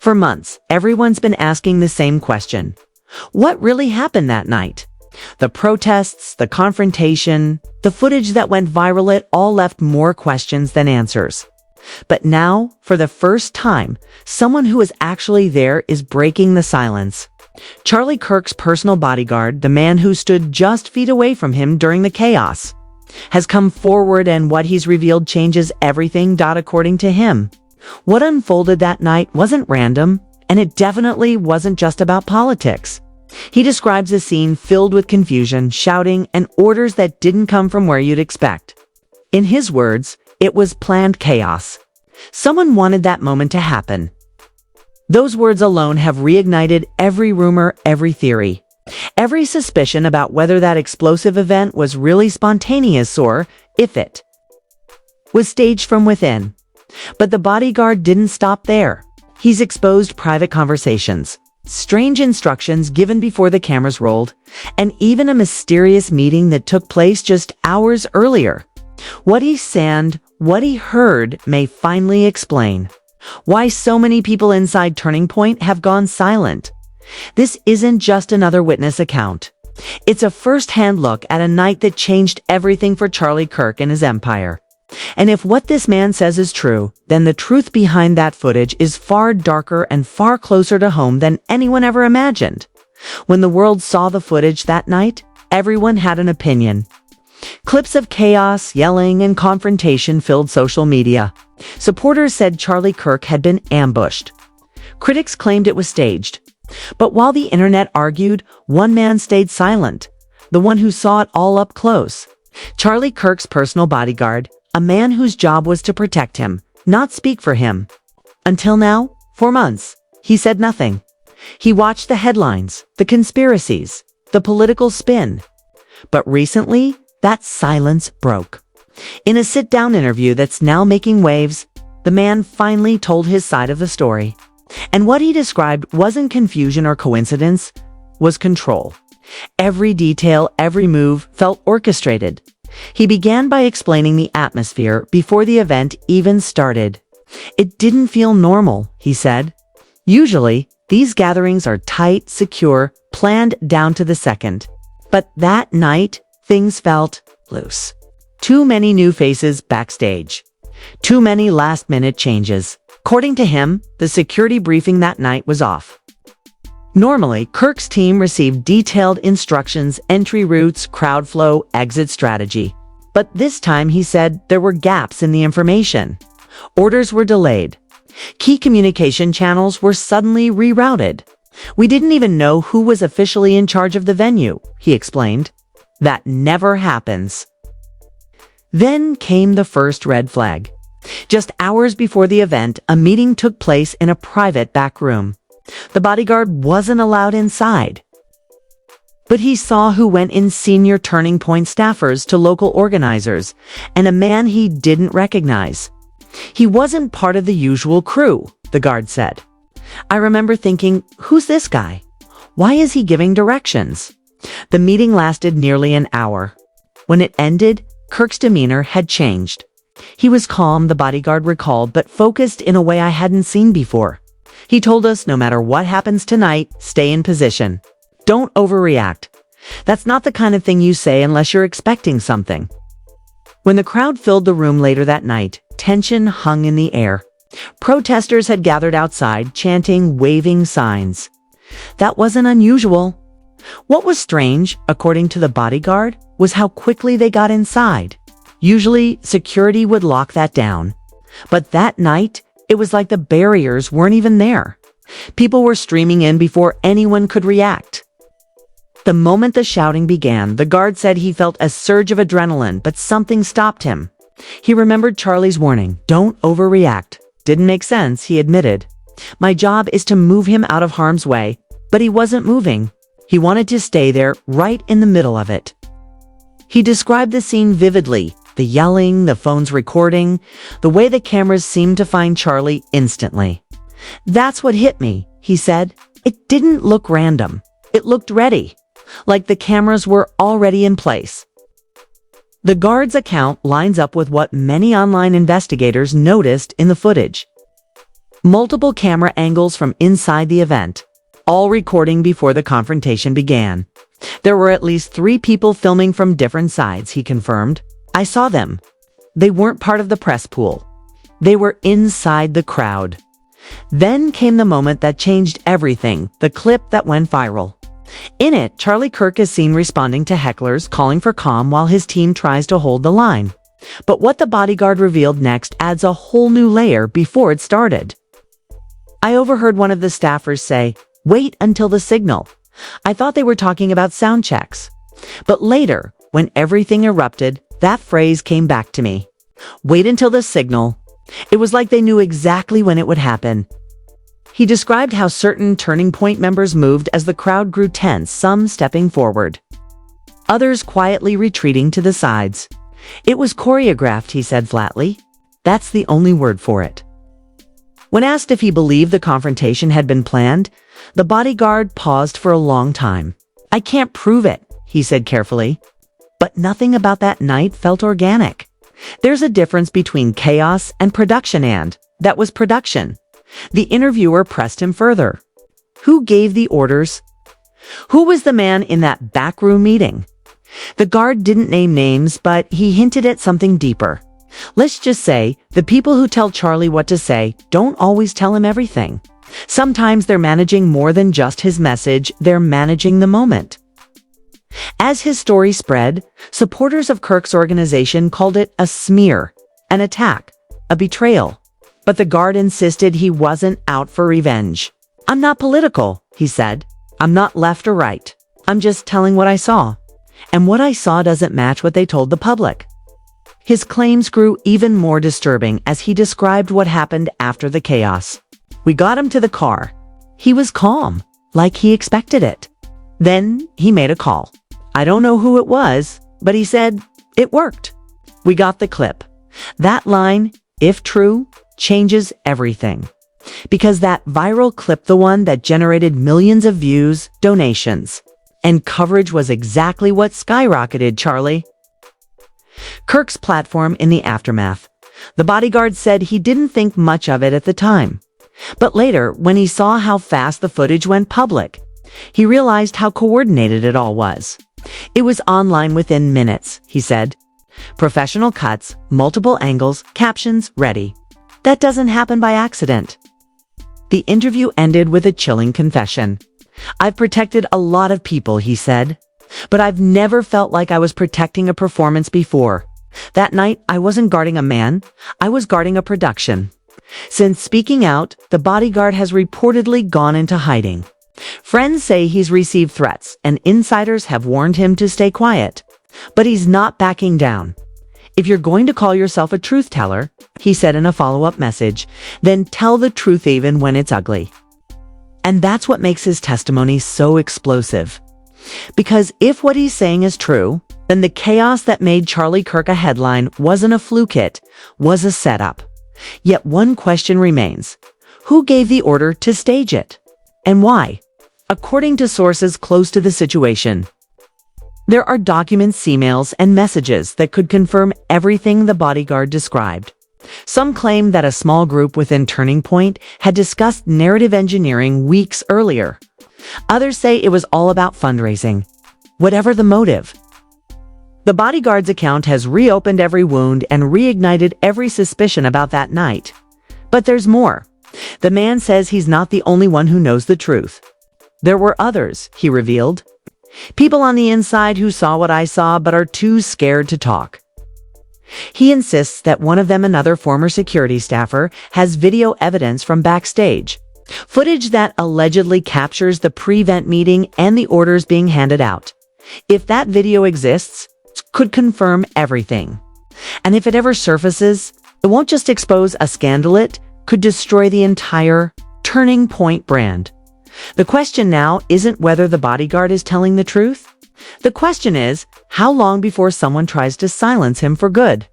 For months, everyone's been asking the same question. What really happened that night? The protests, the confrontation, the footage that went viral, it all left more questions than answers. But now, for the first time, someone who was actually there is breaking the silence. Charlie Kirk's personal bodyguard, the man who stood just feet away from him during the chaos, has come forward, and what he's revealed changes everything. According to him, what unfolded that night wasn't random, and it definitely wasn't just about politics. He describes a scene filled with confusion, shouting, and orders that didn't come from where you'd expect. In his words, it was planned chaos. Someone wanted that moment to happen. Those words alone have reignited every rumor, every theory, every suspicion about whether that explosive event was really spontaneous or, if it was staged from within. But the bodyguard didn't stop there. He's exposed private conversations, strange instructions given before the cameras rolled, and even a mysterious meeting that took place just hours earlier. What he said, what he heard, may finally explain why so many people inside Turning Point have gone silent. This isn't just another witness account. It's a first-hand look at a night that changed everything for Charlie Kirk and his empire. And if what this man says is true, then the truth behind that footage is far darker and far closer to home than anyone ever imagined. When the world saw the footage that night, everyone had an opinion. Clips of chaos, yelling, and confrontation filled social media. Supporters said Charlie Kirk had been ambushed. Critics claimed it was staged. But while the internet argued, one man stayed silent, the one who saw it all up close. Charlie Kirk's personal bodyguard, a man whose job was to protect him, not speak for him. Until now, for months, he said nothing. He watched the headlines, the conspiracies, the political spin. But recently, that silence broke. In a sit-down interview that's now making waves, the man finally told his side of the story. And what he described wasn't confusion or coincidence, was control. Every detail, every move felt orchestrated. He began by explaining the atmosphere before the event even started. It didn't feel normal, he said. Usually, these gatherings are tight, secure, planned down to the second. But that night, things felt loose. Too many new faces backstage. Too many last-minute changes. According to him, the security briefing that night was off. Normally, Kirk's team received detailed instructions, entry routes, crowd flow, exit strategy. But this time, he said, there were gaps in the information. Orders were delayed. Key communication channels were suddenly rerouted. We didn't even know who was officially in charge of the venue, he explained. That never happens. Then came the first red flag. Just hours before the event, a meeting took place in a private back room. The bodyguard wasn't allowed inside. But he saw who went in: senior Turning Point staffers to local organizers, and a man he didn't recognize. He wasn't part of the usual crew, the guard said. I remember thinking, who's this guy? Why is he giving directions? The meeting lasted nearly an hour. When it ended, Kirk's demeanor had changed. He was calm, the bodyguard recalled, but focused in a way I hadn't seen before. He told us, no matter what happens tonight, stay in position. Don't overreact. That's not the kind of thing you say unless you're expecting something. When the crowd filled the room later that night, tension hung in the air. Protesters had gathered outside, chanting, waving signs. That wasn't unusual. What was strange, according to the bodyguard, was how quickly they got inside. Usually, security would lock that down. But that night, it was like the barriers weren't even there. People were streaming in before anyone could react. The moment the shouting began, the guard said he felt a surge of adrenaline, but something stopped him. He remembered Charlie's warning, don't overreact. Didn't make sense, he admitted. My job is to move him out of harm's way, but he wasn't moving. He wanted to stay there, right in the middle of it. He described the scene vividly. The yelling, the phones recording, the way the cameras seemed to find Charlie instantly. That's what hit me, he said. It didn't look random. It looked ready, like the cameras were already in place. The guard's account lines up with what many online investigators noticed in the footage. multiple camera angles from inside the event, all recording before the confrontation began. There were at least 3 people filming from different sides, he confirmed. I saw them. They weren't part of the press pool. They were inside the crowd. Then came the moment that changed everything, the clip that went viral. In it, Charlie Kirk is seen responding to hecklers, calling for calm while his team tries to hold the line. But what the bodyguard revealed next adds a whole new layer before it started. I overheard one of the staffers say, "Wait until the signal." I thought they were talking about sound checks. But later, when everything erupted, that phrase came back to me. Wait until the signal. It was like they knew exactly when it would happen. He described how certain Turning Point members moved as the crowd grew tense, some stepping forward, others quietly retreating to the sides. It was choreographed, he said flatly. That's the only word for it. When asked if he believed the confrontation had been planned, the bodyguard paused for a long time. I can't prove it, he said carefully. But nothing about that night felt organic. There's a difference between chaos and production, and that was production. The interviewer pressed him further. Who gave the orders? Who was the man in that backroom meeting? The guard didn't name names, but he hinted at something deeper. Let's just say the people who tell Charlie what to say don't always tell him everything. Sometimes they're managing more than just his message, they're managing the moment. As his story spread, supporters of Kirk's organization called it a smear, an attack, a betrayal. But the guard insisted he wasn't out for revenge. I'm not political, he said. I'm not left or right. I'm just telling what I saw. And what I saw doesn't match what they told the public. His claims grew even more disturbing as he described what happened after the chaos. We got him to the car. He was calm, like he expected it. Then he made a call. I don't know who it was, but he said, it worked. We got the clip. That line, if true, changes everything. Because that viral clip, the one that generated millions of views, donations, and coverage, was exactly what skyrocketed Charlie Kirk's platform in the aftermath. The bodyguard said he didn't think much of it at the time. But later, when he saw how fast the footage went public, he realized how coordinated it all was. It was online within minutes, he said. Professional cuts, multiple angles, captions ready. That doesn't happen by accident. The interview ended with a chilling confession. I've protected a lot of people, he said, but I've never felt like I was protecting a performance before. That night, I wasn't guarding a man, I was guarding a production. Since speaking out, the bodyguard has reportedly gone into hiding. Friends say he's received threats, and insiders have warned him to stay quiet. But he's not backing down. If you're going to call yourself a truth teller, he said in a follow-up message, then tell the truth even when it's ugly. And that's what makes his testimony so explosive. Because if what he's saying is true, then the chaos that made Charlie Kirk a headline wasn't a fluke hit, was a setup. Yet one question remains. Who gave the order to stage it? And why? According to sources close to the situation, there are documents, emails, and messages that could confirm everything the bodyguard described. Some claim that a small group within Turning Point had discussed narrative engineering weeks earlier. Others say it was all about fundraising. Whatever the motive, the bodyguard's account has reopened every wound and reignited every suspicion about that night. But there's more. The man says he's not the only one who knows the truth. There were others, he revealed. People on the inside who saw what I saw but are too scared to talk. He insists that one of them, another former security staffer, has video evidence from backstage. Footage that allegedly captures the pre-event meeting and the orders being handed out. If that video exists, it could confirm everything. And if it ever surfaces, it won't just expose a scandal, it could destroy the entire Turning Point brand. The question now isn't whether the bodyguard is telling the truth. The question is, how long before someone tries to silence him for good?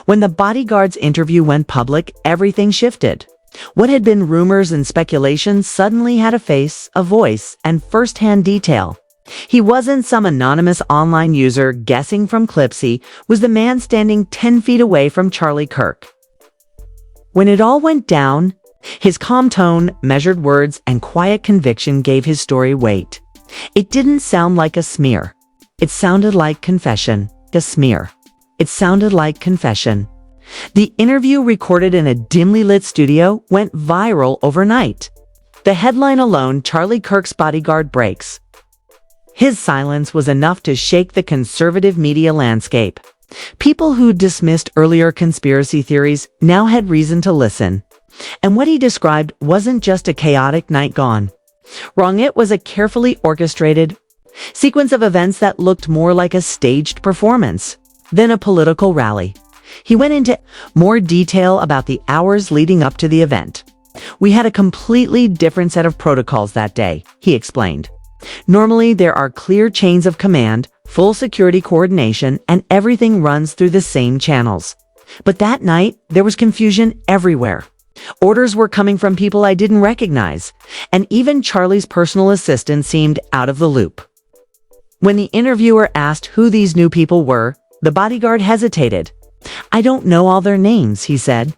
When the bodyguard's interview went public, everything shifted. What had been rumors and speculation suddenly had a face, a voice, and first-hand detail. He wasn't some anonymous online user guessing from clips. He was the man standing 10 feet away from Charlie Kirk. When it all went down, His calm tone, measured words, and quiet conviction gave his story weight. It didn't sound like a smear. It sounded like confession. A smear. It sounded like confession. The interview, recorded in a dimly lit studio, went viral overnight. The headline alone, "Charlie Kirk's bodyguard breaks." His silence was enough to shake the conservative media landscape. People who dismissed earlier conspiracy theories now had reason to listen. And what he described wasn't just a chaotic night gone wrong. It was a carefully orchestrated sequence of events that looked more like a staged performance than a political rally. He went into more detail about the hours leading up to the event. "We had a completely different set of protocols that day," he explained. "Normally, there are clear chains of command, full security coordination, and everything runs through the same channels. But that night, there was confusion everywhere. Orders were coming from people I didn't recognize, and even Charlie's personal assistant seemed out of the loop." When the interviewer asked who these new people were, the bodyguard hesitated. "I don't know all their names," he said.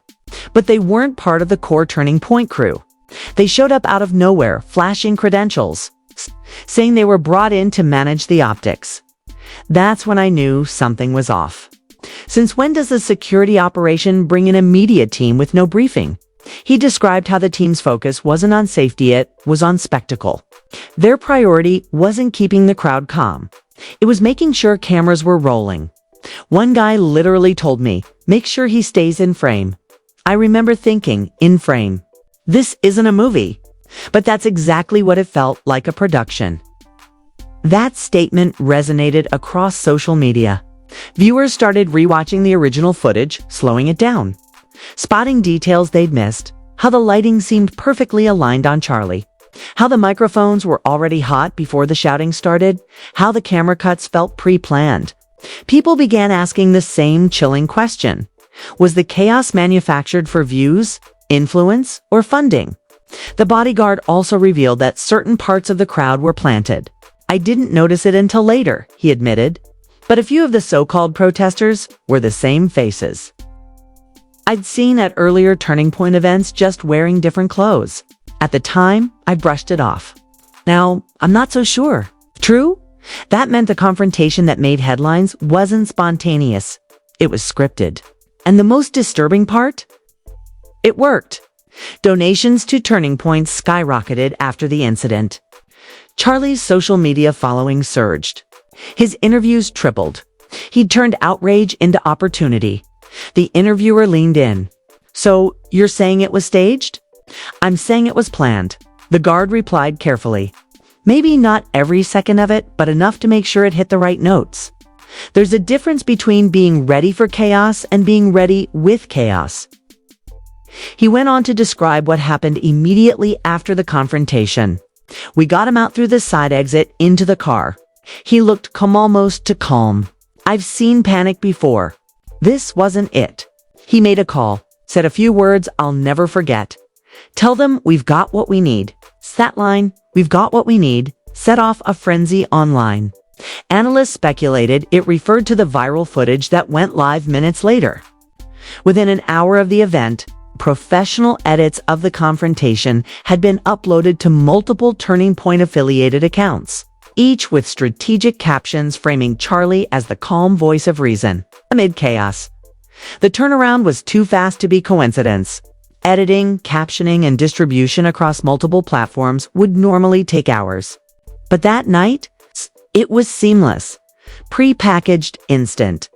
"But they weren't part of the core Turning Point crew. They showed up out of nowhere, flashing credentials, saying they were brought in to manage the optics. That's when I knew something was off. Since when does a security operation bring in a media team with no briefing?" He described how the team's focus wasn't on safety, it was on spectacle. Their priority wasn't keeping the crowd calm. It was making sure cameras were rolling. One guy literally told me, "Make sure he stays in frame." I remember thinking, in frame. This isn't a movie. But that's exactly what it felt like, a production. That statement resonated across social media. Viewers started rewatching the original footage, slowing it down, spotting details they'd missed, how the lighting seemed perfectly aligned on Charlie, how the microphones were already hot before the shouting started, how the camera cuts felt pre-planned. People began asking the same chilling question. Was the chaos manufactured for views, influence, or funding? The bodyguard also revealed that certain parts of the crowd were planted. "I didn't notice it until later," he admitted. But a few of the so-called protesters were the same faces I'd seen at earlier Turning Point events, just wearing different clothes. At the time, I brushed it off. Now, I'm not so sure. True? That meant the confrontation that made headlines wasn't spontaneous. It was scripted. And the most disturbing part? It worked. Donations to Turning Point skyrocketed after the incident. Charlie's social media following surged. His interviews tripled. He'd turned outrage into opportunity. The interviewer leaned in. "So, you're saying it was staged?" "I'm saying it was planned," the guard replied carefully. "Maybe not every second of it, but enough to make sure it hit the right notes. There's a difference between being ready for chaos and being ready with chaos." He went on to describe what happened immediately after the confrontation. "We got him out through the side exit into the car. He looked calm, almost too calm. I've seen panic before. This wasn't it. He made a call, said a few words I'll never forget. Tell them we've got what we need. That line, we've got what we need, set off a frenzy online. Analysts speculated it referred to the viral footage that went live minutes later. Within an hour of the event, professional edits of the confrontation had been uploaded to multiple Turning Point affiliated accounts, each with strategic captions framing Charlie as the calm voice of reason amid chaos. The turnaround was too fast to be coincidence. Editing, captioning, and distribution across multiple platforms would normally take hours. But that night, it was seamless, pre-packaged, instant.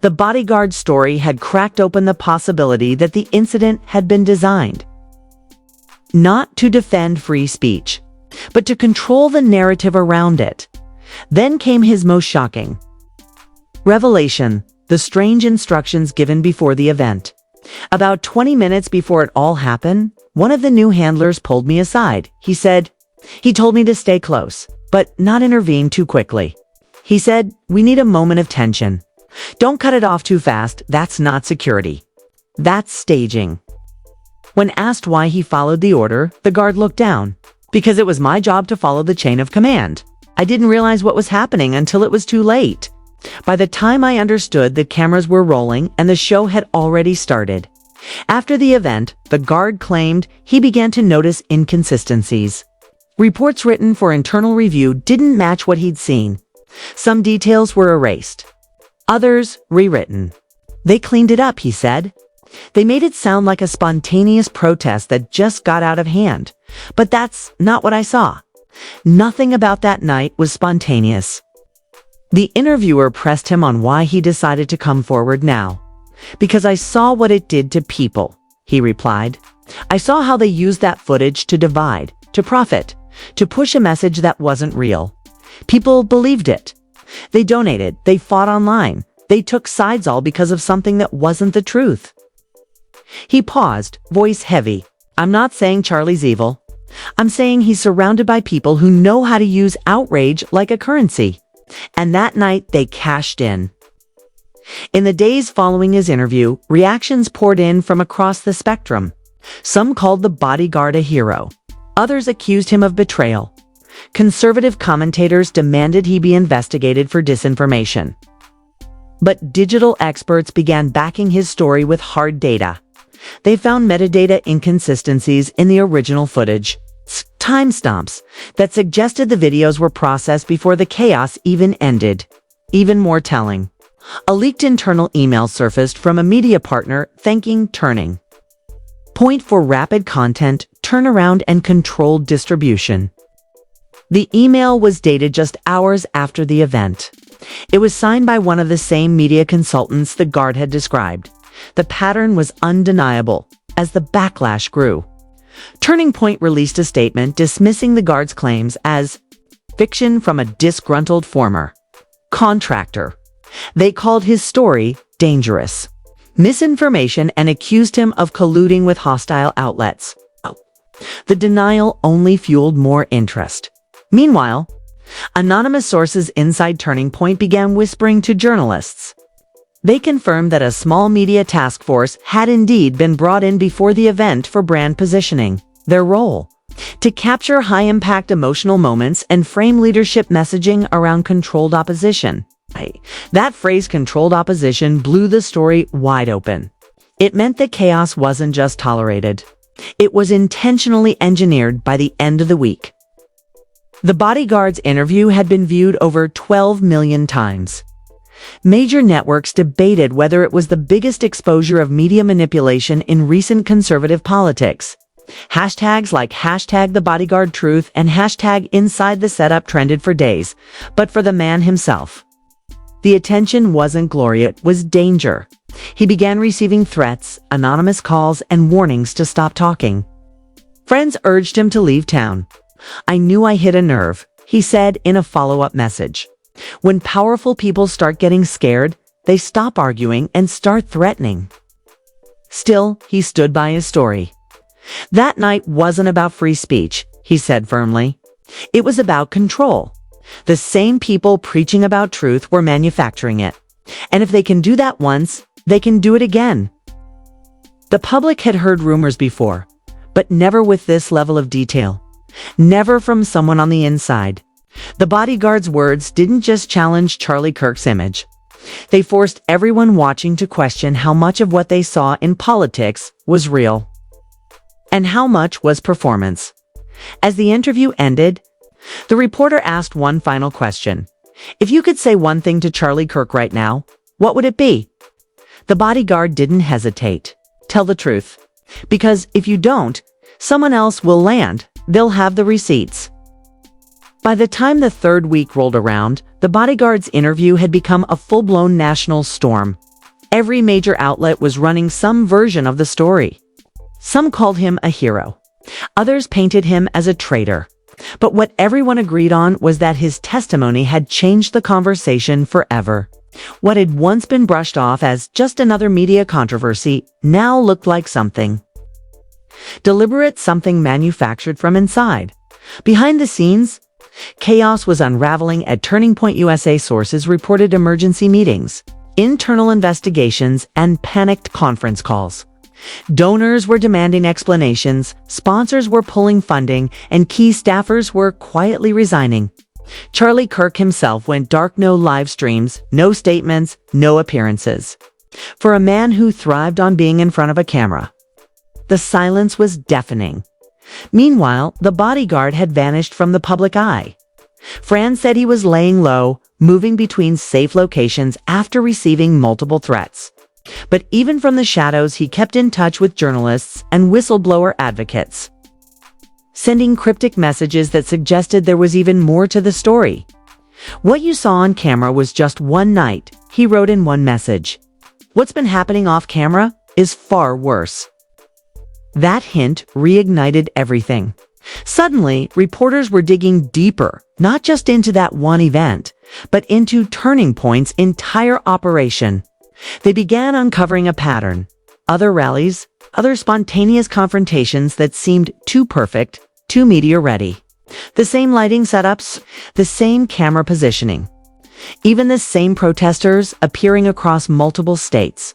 The bodyguard story had cracked open the possibility that the incident had been designed not to defend free speech, but to control the narrative around it. Then came his most shocking revelation: the strange instructions given before the event. About 20 minutes before it all happened, one of the new handlers pulled me aside. He told me to stay close, but not intervene too quickly. He said, "We need a moment of tension. Don't cut it off too fast. That's not security. That's staging." When asked why he followed the order, the guard looked down. "Because it was my job to follow the chain of command. I didn't realize what was happening until it was too late. By the time I understood, the cameras were rolling and the show had already started." After the event, the guard claimed he began to notice inconsistencies. Reports written for internal review didn't match what he'd seen. Some details were erased. Others rewritten. They cleaned it up, he said. They made it sound like a spontaneous protest that just got out of hand. But that's not what I saw. Nothing about that night was spontaneous. The interviewer pressed him on why he decided to come forward now. Because I saw what it did to people, he replied. I saw how they used that footage to divide, to profit, to push a message that wasn't real. People believed it. They donated, they fought online, they took sides all because of something that wasn't the truth. He paused, voice heavy. I'm not saying Charlie's evil. I'm saying he's surrounded by people who know how to use outrage like a currency. And that night they cashed in. In the days following his interview, reactions poured in from across the spectrum. Some called the bodyguard a hero. Others accused him of betrayal. Conservative commentators demanded he be investigated for disinformation. But digital experts began backing his story with hard data. They found metadata inconsistencies in the original footage, timestamps that suggested the videos were processed before the chaos even ended. Even more telling, a leaked internal email surfaced from a media partner thanking Turning Point for rapid content, turnaround, and controlled distribution. The email was dated just hours after the event. It was signed by one of the same media consultants the guard had described. The pattern was undeniable as the backlash grew. Turning Point released a statement dismissing the guard's claims as fiction from a disgruntled former contractor. They called his story dangerous, misinformation, and accused him of colluding with hostile outlets. The denial only fueled more interest. Meanwhile, anonymous sources inside Turning Point began whispering to journalists. They confirmed that a small media task force had indeed been brought in before the event for brand positioning. Their role: to capture high-impact emotional moments and frame leadership messaging around controlled opposition. That phrase, controlled opposition, blew the story wide open. It meant that chaos wasn't just tolerated. It was intentionally engineered by the end of the week. The bodyguard's interview had been viewed over 12 million times. Major networks debated whether it was the biggest exposure of media manipulation in recent conservative politics. Hashtags like #TheBodyguardTruth and #InsideTheSetup trended for days, but for the man himself, the attention wasn't glory, it was danger. He began receiving threats, anonymous calls, and warnings to stop talking. Friends urged him to leave town. I knew I hit a nerve, he said in a follow-up message. When powerful people start getting scared, they stop arguing and start threatening. Still, he stood by his story. That night wasn't about free speech, he said firmly. It was about control. The same people preaching about truth were manufacturing it. And if they can do that once, they can do it again. The public had heard rumors before, but never with this level of detail. Never from someone on the inside. The bodyguard's words didn't just challenge Charlie Kirk's image. They forced everyone watching to question how much of what they saw in politics was real, and how much was performance. As the interview ended, the reporter asked one final question. If you could say one thing to Charlie Kirk right now, what would it be? The bodyguard didn't hesitate. Tell the truth. Because if you don't, someone else will land. They'll have the receipts. By the time the third week rolled around, the bodyguard's interview had become a full-blown national storm. Every major outlet was running some version of the story. Some called him a hero. Others painted him as a traitor. But what everyone agreed on was that his testimony had changed the conversation forever. What had once been brushed off as just another media controversy now looked like something deliberate, something manufactured from inside. Behind the scenes, chaos was unraveling at Turning Point USA. Sources reported emergency meetings, internal investigations, and panicked conference calls. Donors were demanding explanations, sponsors were pulling funding, and key staffers were quietly resigning. Charlie Kirk himself went dark. No live streams, no statements, no appearances. For a man who thrived on being in front of a camera, the silence was deafening. Meanwhile, the bodyguard had vanished from the public eye. Fran said he was laying low, moving between safe locations after receiving multiple threats. But even from the shadows, he kept in touch with journalists and whistleblower advocates, sending cryptic messages that suggested there was even more to the story. "What you saw on camera was just one night," he wrote in one message. "What's been happening off camera is far worse." That hint reignited everything. Suddenly, reporters were digging deeper, not just into that one event, but into Turning Point's entire operation. They began uncovering a pattern. Other rallies, other spontaneous confrontations that seemed too perfect, too media-ready. The same lighting setups, the same camera positioning. Even the same protesters appearing across multiple states.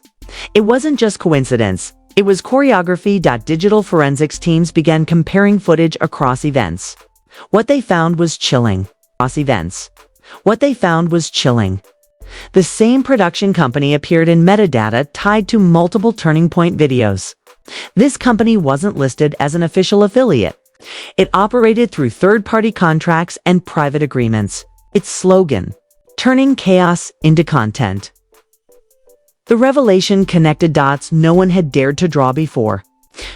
It wasn't just coincidence. It was choreography. Digital forensics teams began comparing footage across events. What they found was chilling. The same production company appeared in metadata tied to multiple Turning Point videos. This company wasn't listed as an official affiliate. It operated through third-party contracts and private agreements. Its slogan, "Turning chaos into content." The revelation connected dots no one had dared to draw before.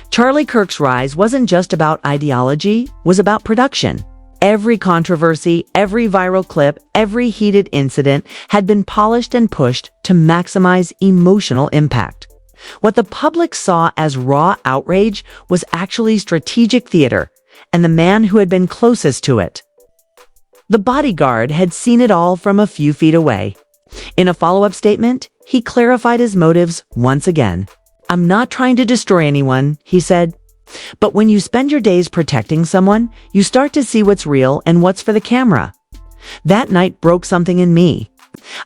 Charlie Kirk's rise wasn't just about ideology, it was about production. Every controversy, every viral clip, every heated incident had been polished and pushed to maximize emotional impact. What the public saw as raw outrage was actually strategic theater, and the man who had been closest to it, the bodyguard, had seen it all from a few feet away. In a follow-up statement, he clarified his motives once again. "I'm not trying to destroy anyone," he said. "But when you spend your days protecting someone, you start to see what's real and what's for the camera." That night broke something in me.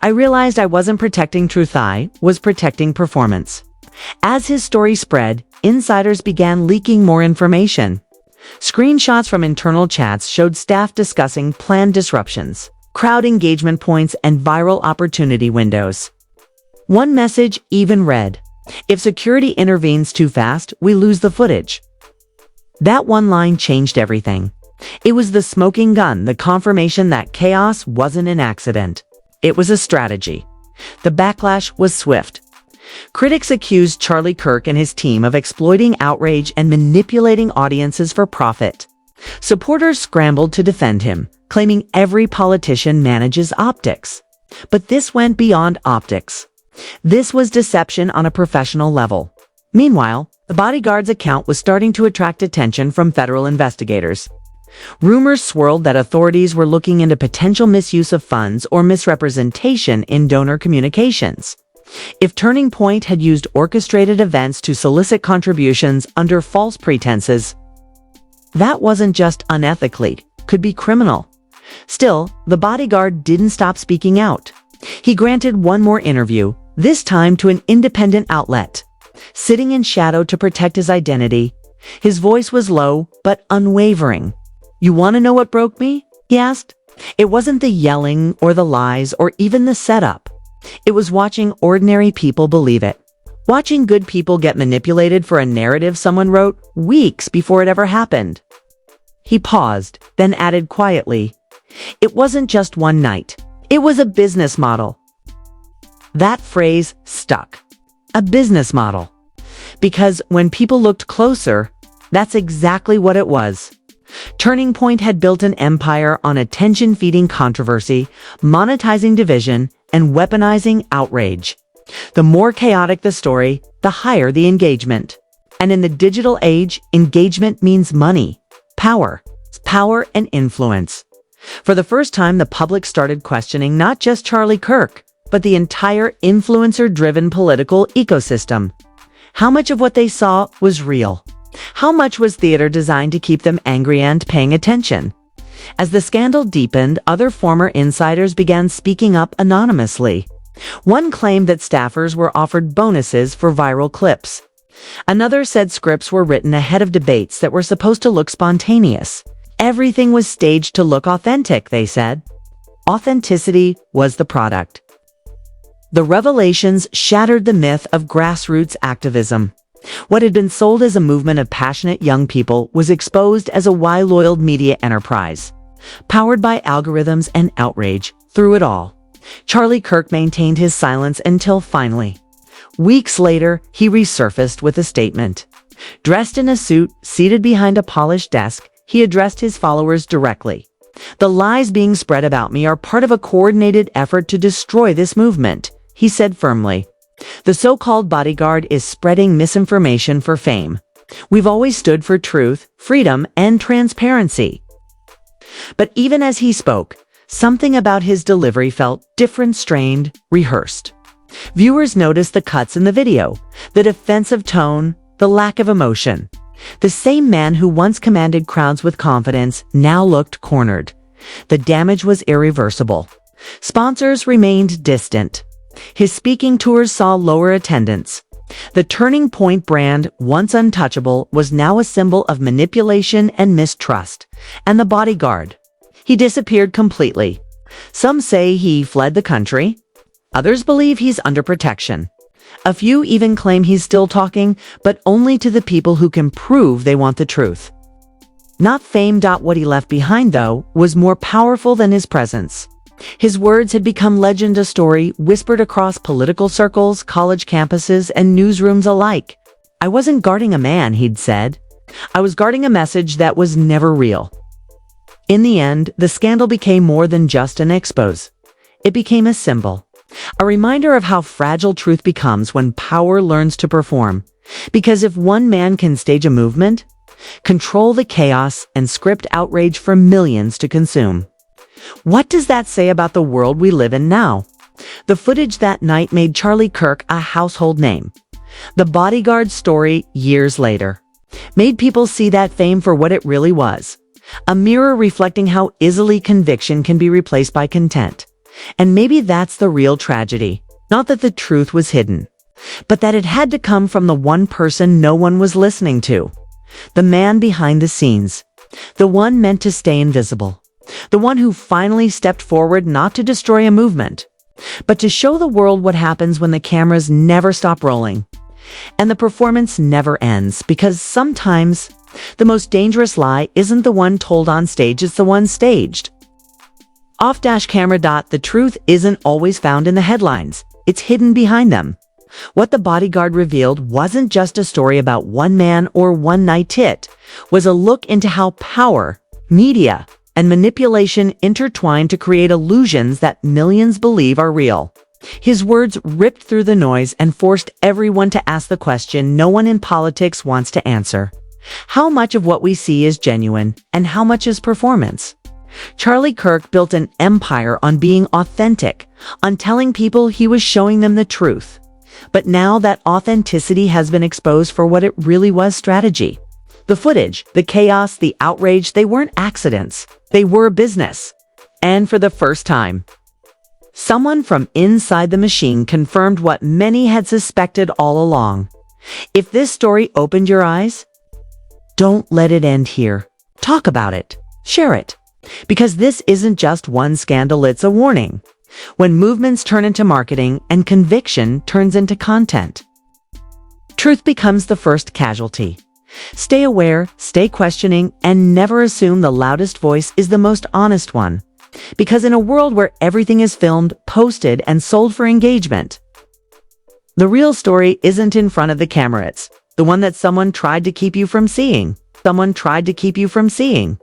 I realized I wasn't protecting truth, I was protecting performance. As his story spread, insiders began leaking more information. Screenshots from internal chats showed staff discussing planned disruptions, crowd engagement points, and viral opportunity windows. One message even read, "If security intervenes too fast, we lose the footage." That one line changed everything. It was the smoking gun, the confirmation that chaos wasn't an accident. It was a strategy. The backlash was swift. Critics accused Charlie Kirk and his team of exploiting outrage and manipulating audiences for profit. Supporters scrambled to defend him, claiming every politician manages optics. But this went beyond optics. This was deception on a professional level. Meanwhile, the bodyguard's account was starting to attract attention from federal investigators. Rumors swirled that authorities were looking into potential misuse of funds or misrepresentation in donor communications. If Turning Point had used orchestrated events to solicit contributions under false pretenses, that wasn't just unethically, could be criminal. Still, the bodyguard didn't stop speaking out. He granted one more interview, this time to an independent outlet. Sitting in shadow to protect his identity, his voice was low but unwavering. "You want to know what broke me?" he asked. It wasn't the yelling or the lies or even the setup. It was watching ordinary people believe it. Watching good people get manipulated for a narrative someone wrote weeks before it ever happened. He paused, then added quietly, "It wasn't just one night. It was a business model." That phrase stuck. A business model. Because when people looked closer, that's exactly what it was. Turning Point had built an empire on attention-feeding controversy, monetizing division, and weaponizing outrage. The more chaotic the story, the higher the engagement. And in the digital age, engagement means money, power and influence. For the first time, the public started questioning not just Charlie Kirk, but the entire influencer-driven political ecosystem. How much of what they saw was real? How much was theater designed to keep them angry and paying attention? As the scandal deepened, other former insiders began speaking up anonymously. One claimed that staffers were offered bonuses for viral clips. Another said scripts were written ahead of debates that were supposed to look spontaneous. Everything was staged to look authentic, they said. Authenticity was the product. The revelations shattered the myth of grassroots activism. What had been sold as a movement of passionate young people was exposed as a well-oiled media enterprise, powered by algorithms and outrage. Through it all, Charlie Kirk maintained his silence until finally, weeks later, he resurfaced with a statement. Dressed in a suit, seated behind a polished desk, he addressed his followers directly. The lies being spread about me are part of a coordinated effort to destroy this movement, he said firmly. The so-called bodyguard is spreading misinformation for fame. We've always stood for truth, freedom, and transparency. But even as he spoke, something about his delivery felt different, strained, rehearsed. Viewers noticed the cuts in the video, the defensive tone, the lack of emotion. The same man who once commanded crowds with confidence now looked cornered. The damage was irreversible. Sponsors remained distant. His speaking tours saw lower attendance. The Turning Point brand, once untouchable, was now a symbol of manipulation and mistrust. And the bodyguard? He disappeared completely. Some say he fled the country. Others believe he's under protection. A few even claim he's still talking, but only to the people who can prove they want the truth. Not fame. What he left behind, though, was more powerful than his presence. His words had become legend, a story whispered across political circles, college campuses, and newsrooms alike. I wasn't guarding a man, he'd said. I was guarding a message that was never real. In the end, the scandal became more than just an expose. It became a symbol, a reminder of how fragile truth becomes when power learns to perform. Because if one man can stage a movement, control the chaos, and script outrage for millions to consume. What does that say about the world we live in now? The footage that night made Charlie Kirk a household name. The bodyguard story, years later, made people see that fame for what it really was. A mirror reflecting how easily conviction can be replaced by content. And maybe that's the real tragedy. Not that the truth was hidden, but that it had to come from the one person no one was listening to. The man behind the scenes. The one meant to stay invisible. The one who finally stepped forward not to destroy a movement, but to show the world what happens when the cameras never stop rolling. And the performance never ends, because sometimes the most dangerous lie isn't the one told on stage, it's the one staged. Off-camera. The truth isn't always found in the headlines. It's hidden behind them. What the bodyguard revealed wasn't just a story about one man or one night. It was a look into how power, media, and manipulation intertwine to create illusions that millions believe are real. His words ripped through the noise and forced everyone to ask the question no one in politics wants to answer. How much of what we see is genuine, and how much is performance? Charlie Kirk built an empire on being authentic, on telling people he was showing them the truth. But now that authenticity has been exposed for what it really was: strategy. The footage, the chaos, the outrage, they weren't accidents. They were business. And for the first time, someone from inside the machine confirmed what many had suspected all along. If this story opened your eyes, don't let it end here. Talk about it. Share it. Because this isn't just one scandal, it's a warning. When movements turn into marketing and conviction turns into content, truth becomes the first casualty. Stay aware, stay questioning, and never assume the loudest voice is the most honest one. Because in a world where everything is filmed, posted, and sold for engagement, the real story isn't in front of the camera. It's the one that someone tried to keep you from seeing. Someone tried to keep you from seeing.